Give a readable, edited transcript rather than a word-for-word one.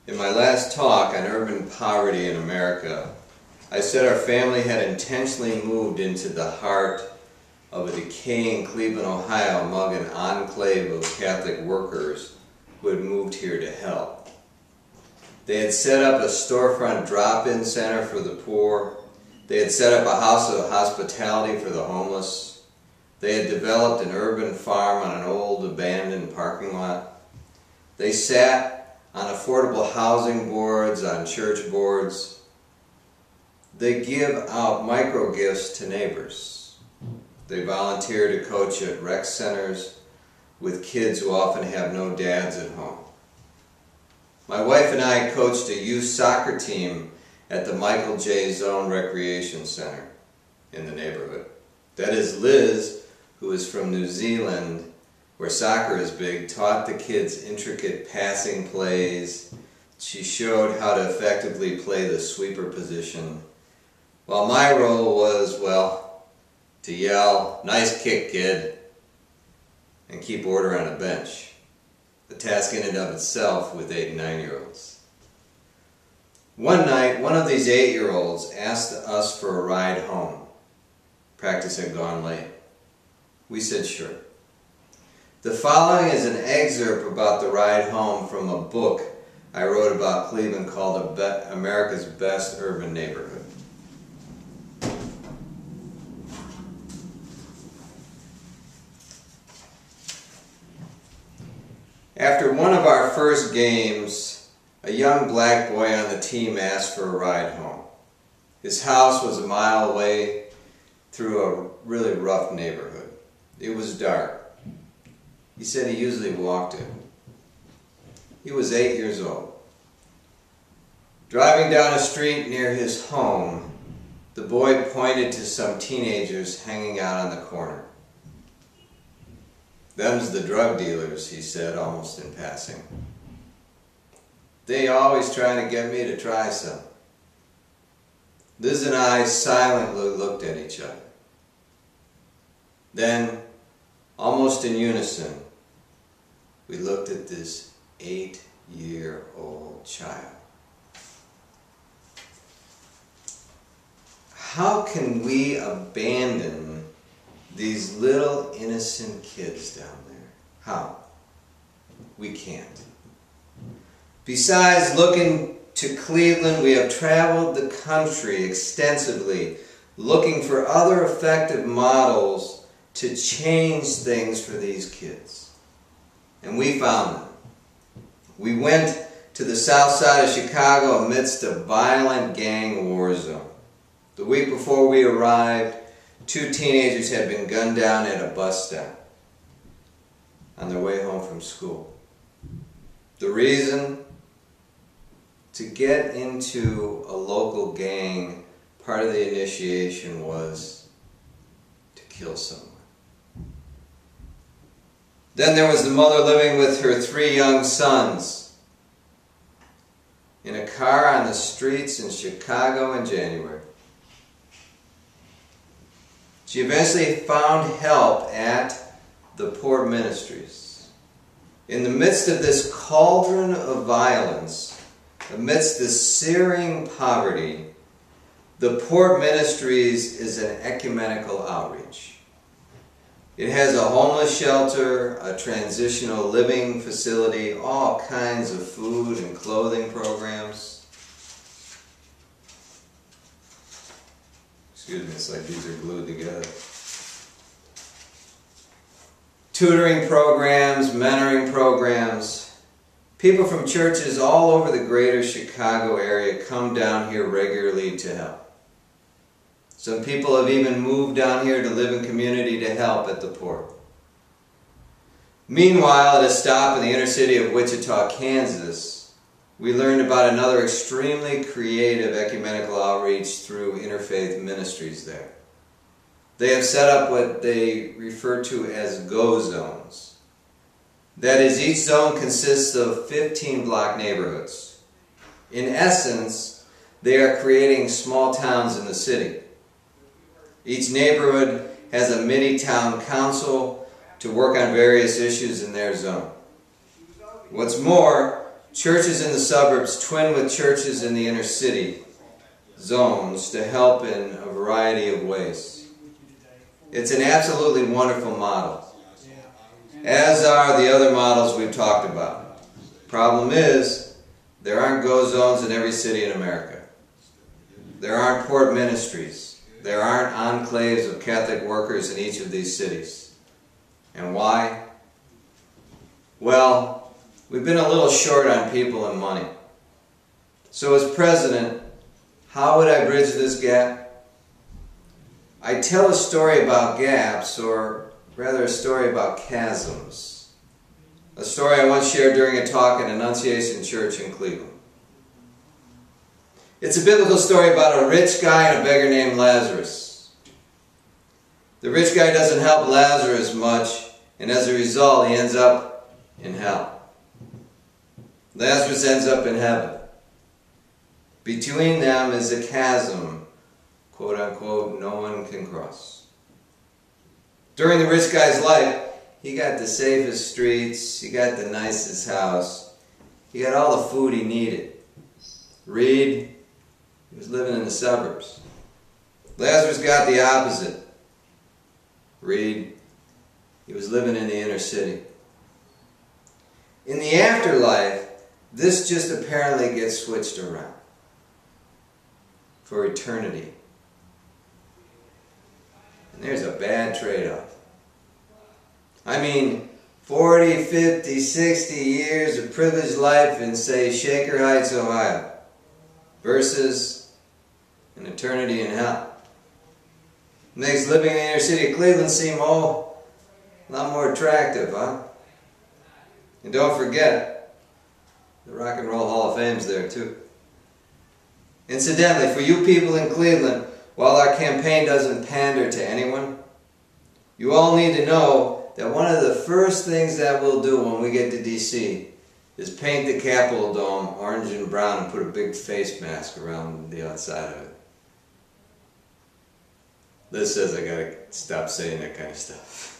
In my last talk on urban poverty in America, I said our family had intentionally moved into the heart of a decaying Cleveland, Ohio, among an enclave of Catholic workers who had moved here to help. They had set up a storefront drop-in center for the poor. They had set up a house of hospitality for the homeless. They had developed an urban farm on an old abandoned parking lot. They sat on affordable housing boards, on church boards. They give out micro gifts to neighbors. They volunteer to coach at rec centers with kids who often have no dads at home. My wife and I coached a youth soccer team at the Michael J. Zone Recreation Center in the neighborhood. That is, Liz, who is from New Zealand, where soccer is big, taught the kids intricate passing plays. She showed how to effectively play the sweeper position, while my role was, well, to yell, "Nice kick, kid," and keep order on a bench, a task in and of itself with 8 and 9-year-olds. One night, one of these 8-year-olds asked us for a ride home. Practice had gone late. We said sure. The following is an excerpt about the ride home from a book I wrote about Cleveland called America's Best Urban Neighborhood. After one of our first games, a young black boy on the team asked for a ride home. His house was a mile away through a really rough neighborhood. It was dark. He said he usually walked it. He was 8 years old. Driving down a street near his home, the boy pointed to some teenagers hanging out on the corner. "Them's the drug dealers," he said, almost in passing. "They always trying to get me to try some." Liz and I silently looked at each other. Then, almost in unison, we looked at this 8-year-old child. How can we abandon these little innocent kids down there? How? We can't. Besides looking to Cleveland, we have traveled the country extensively looking for other effective models to change things for these kids. And we found them. We went to the south side of Chicago amidst a violent gang war zone. The week before we arrived, 2 teenagers had been gunned down at a bus stop on their way home from school. The reason? To get into a local gang, part of the initiation was to kill someone. Then there was the mother living with her 3 young sons in a car on the streets in Chicago in January. She eventually found help at the Port Ministries. In the midst of this cauldron of violence, amidst this searing poverty, the Port Ministries is an ecumenical outreach. It has a homeless shelter, a transitional living facility, all kinds of food and clothing programs. Excuse me, it's like these are glued together. Tutoring programs, mentoring programs. People from churches all over the greater Chicago area come down here regularly to help. Some people have even moved down here to live in community to help at the port. Meanwhile, at a stop in the inner city of Wichita, Kansas, we learned about another extremely creative ecumenical outreach through Interfaith Ministries there. They have set up what they refer to as GO zones. That is, each zone consists of 15 block neighborhoods. In essence, they are creating small towns in the city. Each neighborhood has a mini-town council to work on various issues in their zone. What's more, churches in the suburbs twin with churches in the inner city zones to help in a variety of ways. It's an absolutely wonderful model, as are the other models we've talked about. Problem is, there aren't go zones in every city in America. There aren't port ministries. There aren't enclaves of Catholic workers in each of these cities. And why? Well, we've been a little short on people and money. So as president, how would I bridge this gap? I tell a story about gaps, or rather a story about chasms. A story I once shared during a talk at Annunciation Church in Cleveland. It's a biblical story about a rich guy and a beggar named Lazarus. The rich guy doesn't help Lazarus much, and as a result, he ends up in hell. Lazarus ends up in heaven. Between them is a chasm, quote unquote, no one can cross. During the rich guy's life, he got the safest streets, he got the nicest house, he got all the food he needed. Read, he was living in the suburbs. Lazarus got the opposite. Read, he was living in the inner city. In the afterlife, this just apparently gets switched around for eternity. And there's a bad trade-off. I mean, 40, 50, 60 years of privileged life in, say, Shaker Heights, Ohio, versus an eternity in hell. Makes living in the inner city of Cleveland seem, a lot more attractive, huh? And don't forget, the Rock and Roll Hall of Fame's there too. Incidentally, for you people in Cleveland, while our campaign doesn't pander to anyone, you all need to know that one of the first things that we'll do when we get to D.C. is paint the Capitol Dome orange and brown and put a big face mask around the outside of it. Liz says I gotta stop saying that kind of stuff.